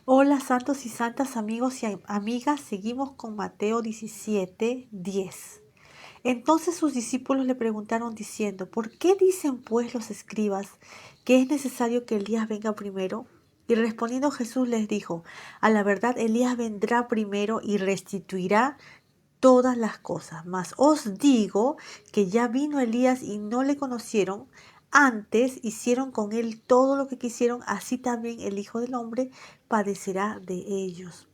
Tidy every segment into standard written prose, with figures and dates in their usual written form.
Hola santos y santas amigos y amigas, seguimos con Mateo 17:10. Entonces sus discípulos le preguntaron diciendo, ¿por qué dicen pues los escribas que es necesario que Elías venga primero? Y respondiendo Jesús les dijo, a la verdad Elías vendrá primero y restituirá todas las cosas. Mas os digo que ya vino Elías y no le conocieron. Antes hicieron con él todo lo que quisieron, así también el Hijo del Hombre padecerá de ellos.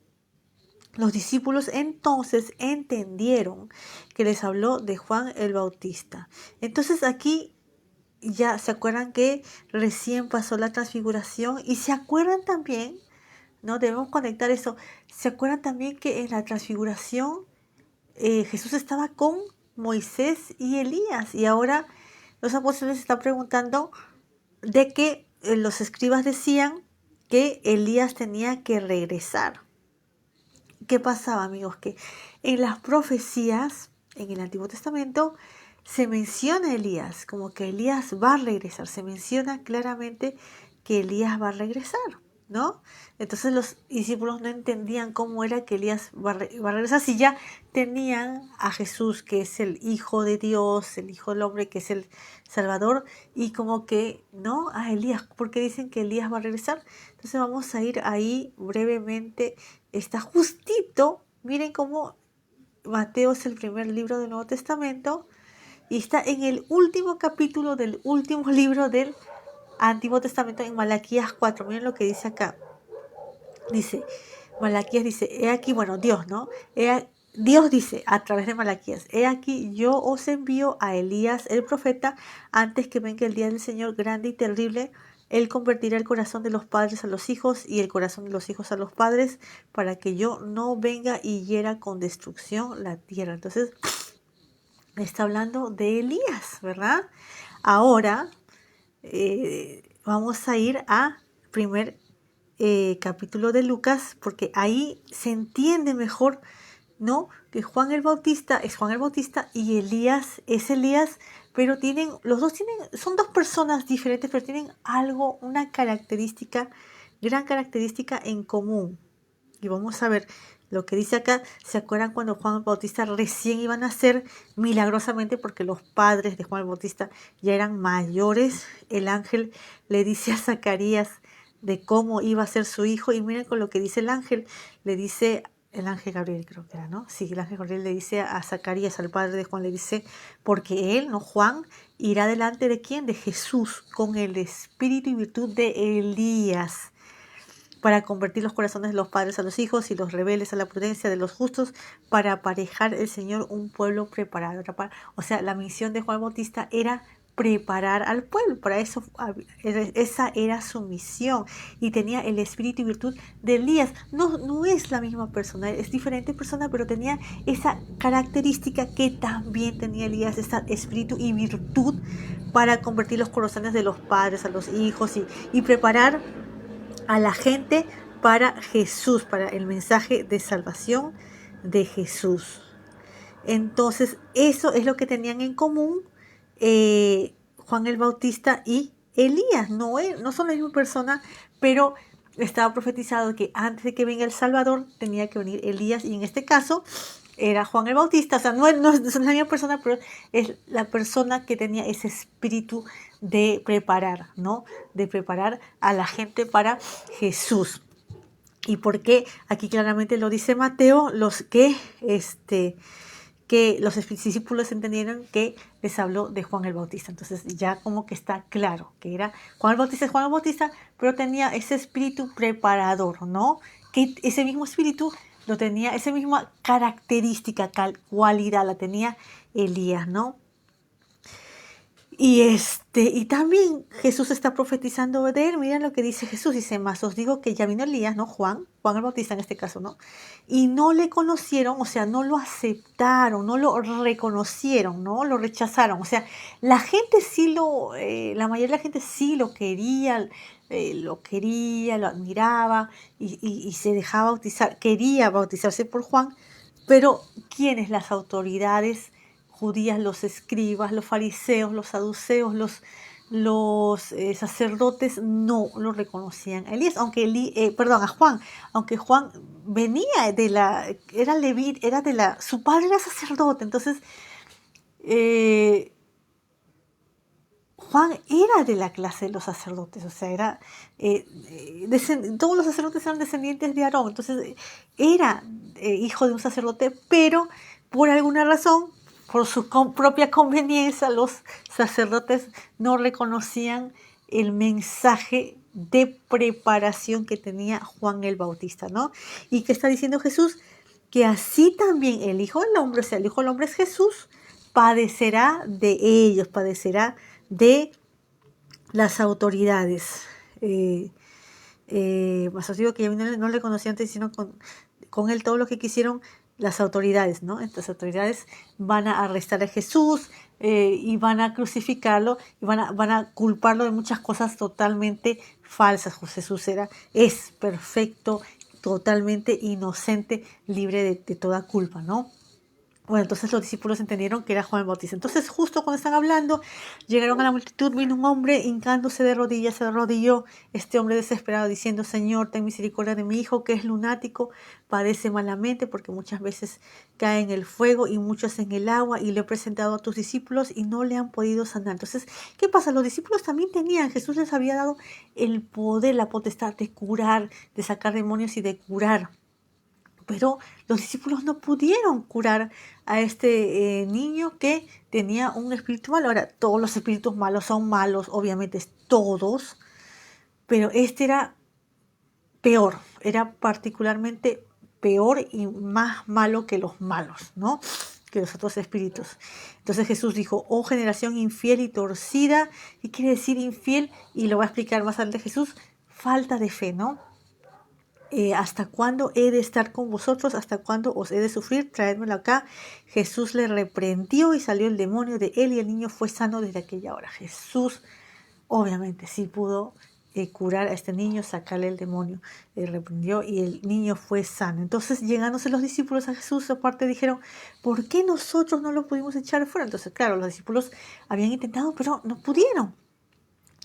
Los discípulos entonces entendieron que les habló de Juan el Bautista. Entonces aquí ya se acuerdan que recién pasó la transfiguración y se acuerdan también, ¿no? Debemos conectar eso. Se acuerdan también que en la transfiguración Jesús estaba con Moisés y Elías y ahora los apóstoles están preguntando de que los escribas decían que Elías tenía que regresar. ¿Qué pasaba, amigos? Que en las profecías, en el Antiguo Testamento, se menciona a Elías, como que Elías va a regresar, se menciona claramente que Elías va a regresar, ¿no? Entonces los discípulos no entendían cómo era que Elías va a regresar si ya tenían a Jesús, que es el Hijo de Dios, el Hijo del Hombre, que es el Salvador, y como que, ¿no? A Elías, porque dicen que Elías va a regresar. Entonces vamos a ir ahí brevemente. Está justito, miren cómo Mateo es el primer libro del Nuevo Testamento y está en el último capítulo del último libro del Antiguo Testamento, en Malaquías 4. Miren lo que dice acá. Dice, Malaquías dice, he aquí, bueno, Dios, ¿no? Dios dice a través de Malaquías, he aquí yo os envío a Elías el profeta antes que venga el día del Señor grande y terrible. Él convertirá el corazón de los padres a los hijos y el corazón de los hijos a los padres para que yo no venga y hiera con destrucción la tierra. Entonces, está hablando de Elías, ¿verdad? Ahora vamos a ir a primer capítulo de Lucas, porque ahí se entiende mejor, ¿no? Que Juan el Bautista es Juan el Bautista y Elías es Elías, pero los dos son dos personas diferentes, pero tienen algo, una característica, gran característica en común. Y vamos a ver lo que dice acá. ¿Se acuerdan cuando Juan el Bautista recién iba a nacer? Milagrosamente, porque los padres de Juan el Bautista ya eran mayores, el ángel le dice a Zacarías de cómo iba a ser su hijo. Y miren con lo que dice el ángel. Le dice, el ángel Gabriel creo que era, ¿no? Sí, el ángel Gabriel le dice a Zacarías, al padre de Juan, le dice, porque él, no Juan, irá delante de quién? De Jesús, con el espíritu y virtud de Elías, para convertir los corazones de los padres a los hijos y los rebeldes a la prudencia de los justos, para aparejar el Señor un pueblo preparado. O sea, la misión de Juan Bautista era preparar al pueblo, para eso esa era su misión, y tenía el espíritu y virtud de Elías. No es la misma persona, es diferente persona, pero tenía esa característica que también tenía Elías, ese espíritu y virtud para convertir los corazones de los padres a los hijos y preparar a la gente para Jesús, para el mensaje de salvación de Jesús. Entonces, eso es lo que tenían en común Juan el Bautista y Elías. No son la misma persona, pero estaba profetizado que antes de que venga el Salvador tenía que venir Elías, y en este caso era Juan el Bautista. O sea, no es la misma persona, pero es la persona que tenía ese espíritu de preparar, ¿no? De preparar a la gente para Jesús. ¿Y por qué? Aquí claramente lo dice Mateo, que los discípulos entendieron que les habló de Juan el Bautista. Entonces ya como que está claro que era Juan el Bautista, es Juan el Bautista, pero tenía ese espíritu preparador, ¿no? Que ese mismo espíritu lo tenía, esa misma característica, cualidad la tenía Elías, ¿no? Y también Jesús está profetizando de él. Miren lo que dice Jesús. Dice, más os digo que ya vino Elías, ¿no? Juan el Bautista en este caso, ¿no? Y no le conocieron, o sea, no lo aceptaron, no lo reconocieron, ¿no? Lo rechazaron. O sea, la gente la mayoría de la gente sí lo admiraba y se dejaba bautizar, quería bautizarse por Juan, pero ¿quiénes? Las autoridades judías, los escribas, los fariseos, los saduceos, los sacerdotes no lo reconocían a Elías, a Juan, aunque Juan venía era Leví, su padre era sacerdote, entonces Juan era de la clase de los sacerdotes, o sea, todos los sacerdotes eran descendientes de Aarón, entonces era hijo de un sacerdote, pero por alguna razón, por su propia conveniencia, los sacerdotes no reconocían el mensaje de preparación que tenía Juan el Bautista, ¿no? Y que está diciendo Jesús que así también el Hijo del Hombre, o sea, el Hijo del Hombre es Jesús, padecerá de ellos, padecerá de las autoridades. Más os digo que no le conocía antes, sino con él todo lo que quisieron las autoridades, ¿no? Estas autoridades van a arrestar a Jesús y van a crucificarlo y van a culparlo de muchas cosas totalmente falsas. Jesús es perfecto, totalmente inocente, libre de toda culpa, ¿no? Bueno, entonces los discípulos entendieron que era Juan el Bautista. Entonces, justo cuando están hablando, llegaron a la multitud, vino un hombre hincándose de rodillas, se arrodilló este hombre desesperado diciendo: Señor, ten misericordia de mi hijo, que es lunático, padece malamente porque muchas veces cae en el fuego y muchos en el agua, y lo he presentado a tus discípulos y no le han podido sanar. Entonces, ¿qué pasa? Los discípulos también Jesús les había dado el poder, la potestad de curar, de sacar demonios y de curar. Pero los discípulos no pudieron curar a este niño que tenía un espíritu malo. Ahora, todos los espíritus malos son malos, obviamente todos, pero este era peor, era particularmente peor y más malo que los malos, ¿no? Que los otros espíritus. Entonces Jesús dijo: oh generación infiel y torcida. ¿Qué quiere decir infiel? Y lo va a explicar más adelante Jesús: falta de fe, ¿no? ¿Hasta cuándo he de estar con vosotros? ¿Hasta cuándo os he de sufrir? Traédmelo acá. Jesús le reprendió y salió el demonio de él y el niño fue sano desde aquella hora. Jesús obviamente sí pudo curar a este niño, sacarle el demonio, le reprendió y el niño fue sano. Entonces, llegándose los discípulos a Jesús, aparte dijeron: ¿por qué nosotros no lo pudimos echar fuera? Entonces, claro, los discípulos habían intentado, pero no pudieron.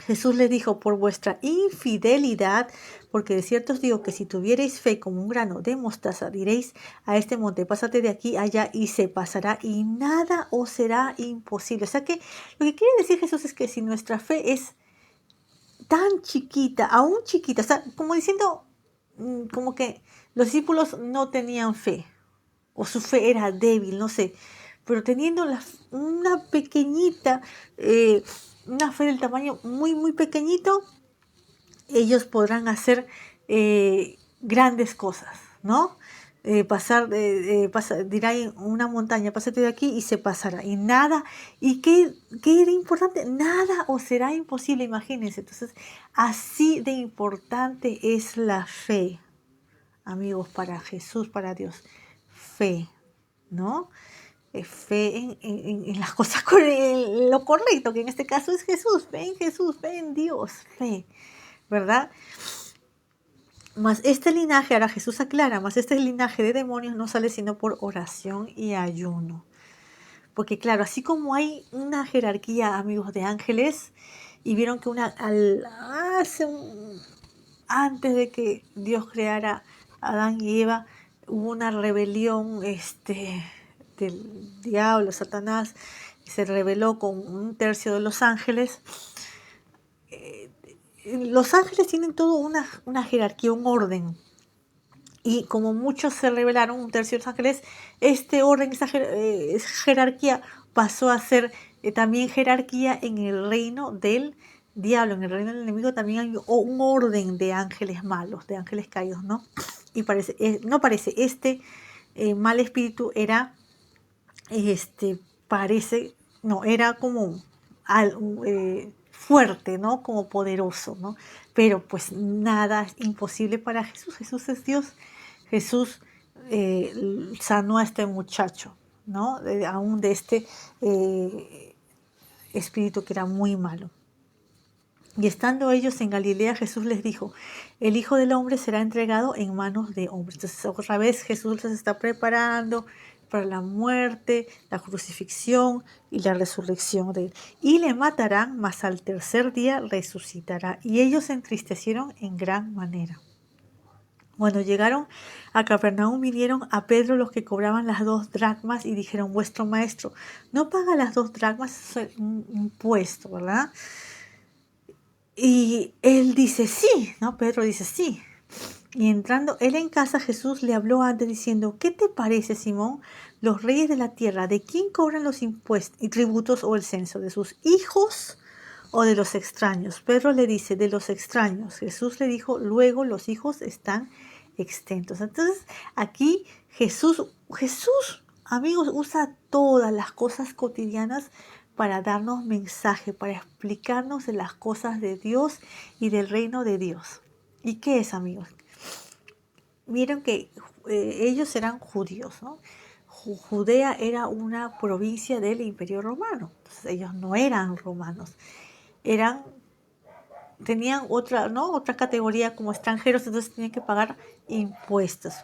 Jesús le dijo: por vuestra infidelidad, porque de cierto os digo que si tuviereis fe como un grano de mostaza, diréis a este monte: pásate de aquí allá, y se pasará, y nada os será imposible. O sea que lo que quiere decir Jesús es que si nuestra fe es tan chiquita, aún chiquita, o sea, como diciendo, como que los discípulos no tenían fe, o su fe era débil, no sé, pero teniendo una pequeñita, una fe del tamaño muy, muy pequeñito, ellos podrán hacer grandes cosas, ¿no? Dirá en una montaña: pásate de aquí, y se pasará, y nada, y qué era importante, nada os será imposible, imagínense. Entonces, así de importante es la fe, amigos, para Jesús, para Dios. Fe, ¿no? Fe en las cosas, en lo correcto, que en este caso es Jesús. Jesús, fe en Dios, fe, ¿verdad? Mas este linaje, ahora Jesús aclara, mas este linaje de demonios no sale sino por oración y ayuno. Porque claro, así como hay una jerarquía, amigos, de ángeles, y vieron que antes de que Dios creara a Adán y Eva, hubo una rebelión del diablo, Satanás, y se rebeló con un tercio de los ángeles. Los ángeles tienen todo una jerarquía, un orden. Y como muchos se rebelaron, un tercio de los ángeles, este orden, esa jerarquía pasó a ser también jerarquía en el reino del diablo. En el reino del enemigo también hay un orden de ángeles malos, de ángeles caídos, ¿no? Y este mal espíritu era, era como fuerte, ¿no? Como poderoso, ¿no? Pero pues nada es imposible para Jesús. Jesús es Dios. Jesús sanó a este muchacho, ¿no? Aún de este espíritu que era muy malo. Y estando ellos en Galilea, Jesús les dijo: el Hijo del Hombre será entregado en manos de hombres. Entonces, otra vez Jesús les está preparando para la muerte, la crucifixión y la resurrección de él. Y le matarán, mas al tercer día resucitará. Y ellos se entristecieron en gran manera. Cuando llegaron a Capernaum, vinieron a Pedro los que cobraban las 2 dracmas y dijeron: vuestro maestro no paga las 2 dracmas, es un impuesto, ¿verdad? Y él dice sí, ¿no? Pedro dice sí. Y entrando él en casa, Jesús le habló antes diciendo: ¿qué te parece, Simón? Los reyes de la tierra, ¿de quién cobran los impuestos y tributos o el censo? ¿De sus hijos o de los extraños? Pedro le dice: de los extraños. Jesús le dijo: luego los hijos están exentos. Entonces aquí Jesús, amigos, usa todas las cosas cotidianas para darnos mensaje, para explicarnos de las cosas de Dios y del reino de Dios. ¿Y qué es, amigos? Miren que ellos eran judíos, ¿no? Judea era una provincia del Imperio Romano. Entonces, ellos no eran romanos, tenían otra, ¿no? Otra categoría como extranjeros, entonces tenían que pagar impuestos.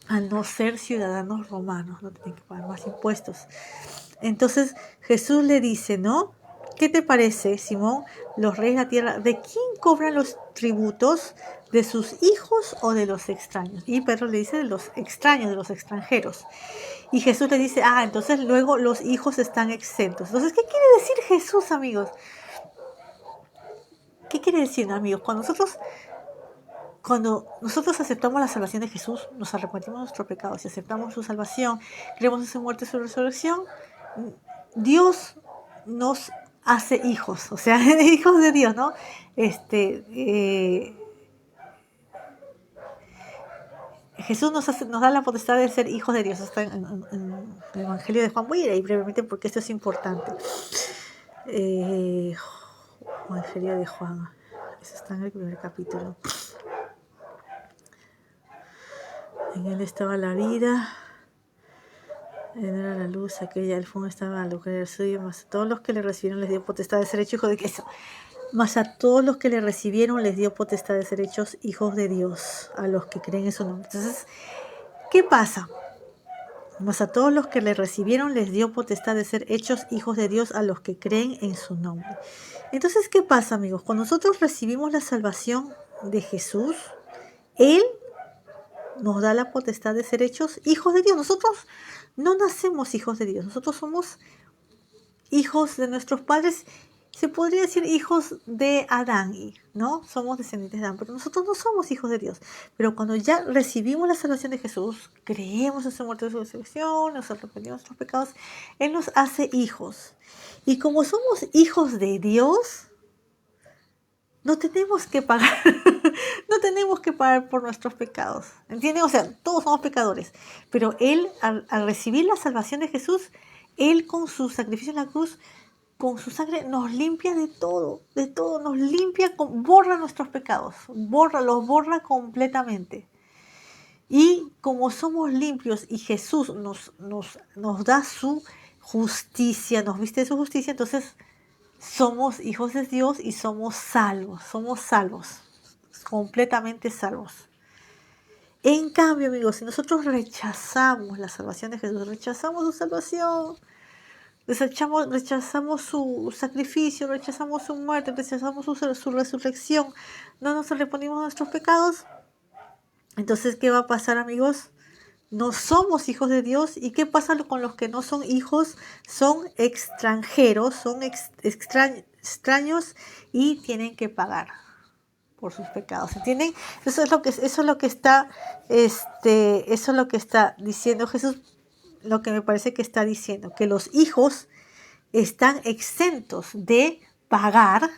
Al no ser ciudadanos romanos, no tenían que pagar más impuestos. Entonces Jesús le dice, ¿no? ¿Qué te parece, Simón? Los reyes de la tierra, ¿de quién cobran los tributos? ¿De sus hijos o de los extraños? Y Pedro le dice: de los extraños, de los extranjeros. Y Jesús le dice: entonces luego los hijos están exentos. Entonces, ¿qué quiere decir Jesús, amigos? ¿Qué quiere decir, amigos? Cuando nosotros aceptamos la salvación de Jesús, nos arrepentimos de nuestros pecados y aceptamos su salvación, creemos en su muerte y su resurrección, Dios nos hace hijos, o sea, hijos de Dios, ¿no? Jesús nos da la potestad de ser hijos de Dios. Está en el Evangelio de Juan. Voy a ir ahí brevemente porque esto es importante. Evangelio de Juan. Eso está en el primer capítulo. En él estaba la vida. Él era la luz, aquella, el fondo estaba al lugar del suyo, mas a todos los que le recibieron les dio potestad de ser hechos hijos de queso. Mas a todos los que le recibieron les dio potestad de ser hechos hijos de Dios, a los que creen en su nombre. Entonces, ¿qué pasa? Mas a todos los que le recibieron les dio potestad de ser hechos hijos de Dios, a los que creen en su nombre. Entonces, ¿qué pasa, amigos? Cuando nosotros recibimos la salvación de Jesús, Él nos da la potestad de ser hechos hijos de Dios. Nosotros no nacemos hijos de Dios, nosotros somos hijos de nuestros padres. Se podría decir hijos de Adán, ¿no? Somos descendientes de Adán, pero nosotros no somos hijos de Dios. Pero cuando ya recibimos la salvación de Jesús, creemos en su muerte y su resurrección, nos arrepentimos de nuestros pecados, Él nos hace hijos. Y como somos hijos de Dios, no tenemos que pagar, no tenemos que pagar por nuestros pecados. ¿Entienden? O sea, todos somos pecadores. Pero Él, al recibir la salvación de Jesús, Él con su sacrificio en la cruz, con su sangre, nos limpia de todo, nos limpia, borra nuestros pecados, los borra completamente. Y como somos limpios y Jesús nos da su justicia, nos viste de su justicia, entonces somos hijos de Dios y somos salvos, completamente salvos. En cambio, amigos, si nosotros rechazamos la salvación de Jesús, rechazamos su salvación, rechazamos su sacrificio, rechazamos su muerte, rechazamos su resurrección, no nos arrepentimos de nuestros pecados, entonces, ¿qué va a pasar, amigos? No somos hijos de Dios. ¿Y qué pasa con los que no son hijos? Son extranjeros, son extraños y tienen que pagar por sus pecados. ¿Entienden? Eso es lo que está diciendo Jesús. Lo que me parece que está diciendo, que los hijos están exentos de pagar,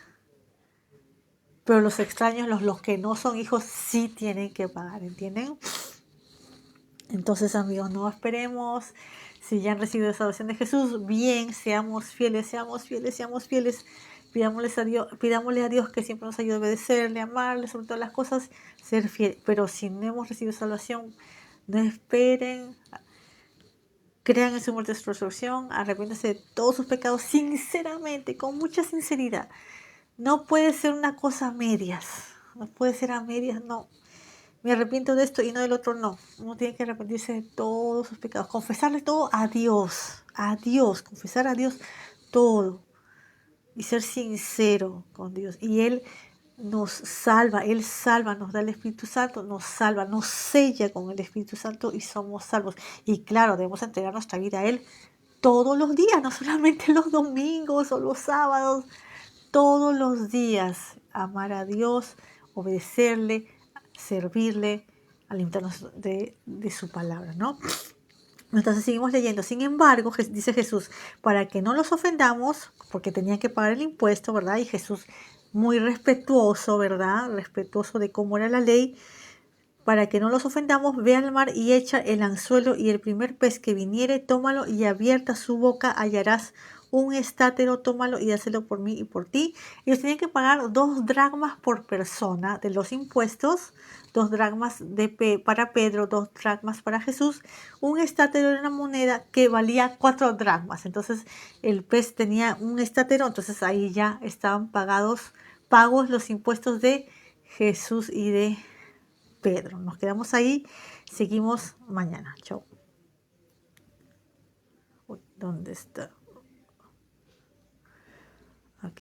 pero los extraños, los que no son hijos, sí tienen que pagar, ¿entienden? Entonces, amigos, no esperemos. Si ya han recibido la salvación de Jesús, bien, seamos fieles. Pidámosle a Dios que siempre nos ayude a obedecerle, amarle, sobre todas las cosas, ser fiel. Pero si no hemos recibido salvación, no esperen. Crean en su muerte y su resurrección, arrepiéntanse de todos sus pecados sinceramente, con mucha sinceridad. No puede ser una cosa a medias, no puede ser a medias, no. me arrepiento de esto y no del otro, no. Uno tiene que arrepentirse de todos sus pecados, confesarle todo a Dios, confesar a Dios todo y ser sincero con Dios. Y Él salva, nos da el Espíritu Santo, nos salva, nos sella con el Espíritu Santo y somos salvos. Y claro, debemos entregar nuestra vida a Él todos los días, no solamente los domingos o los sábados, todos los días. Amar a Dios, obedecerle, servirle, alimentarnos de su palabra, ¿no? Entonces seguimos leyendo. Sin embargo, dice Jesús, para que no los ofendamos, porque tenían que pagar el impuesto, ¿verdad? Y Jesús, muy respetuoso, ¿verdad? Respetuoso de cómo era la ley. Para que no los ofendamos, ve al mar y echa el anzuelo, y el primer pez que viniere, tómalo, y abierta su boca hallarás un estátero, tómalo y hácelo por mí y por ti. Ellos tenían que pagar 2 dracmas por persona de los impuestos, 2 dracmas para Pedro, 2 dracmas para Jesús. Un estátero era una moneda que valía 4 dracmas. Entonces el pez tenía un estátero, entonces ahí ya estaban pagos los impuestos de Jesús y de Pedro. Nos quedamos ahí, seguimos mañana. Chao. Uy, ¿dónde está?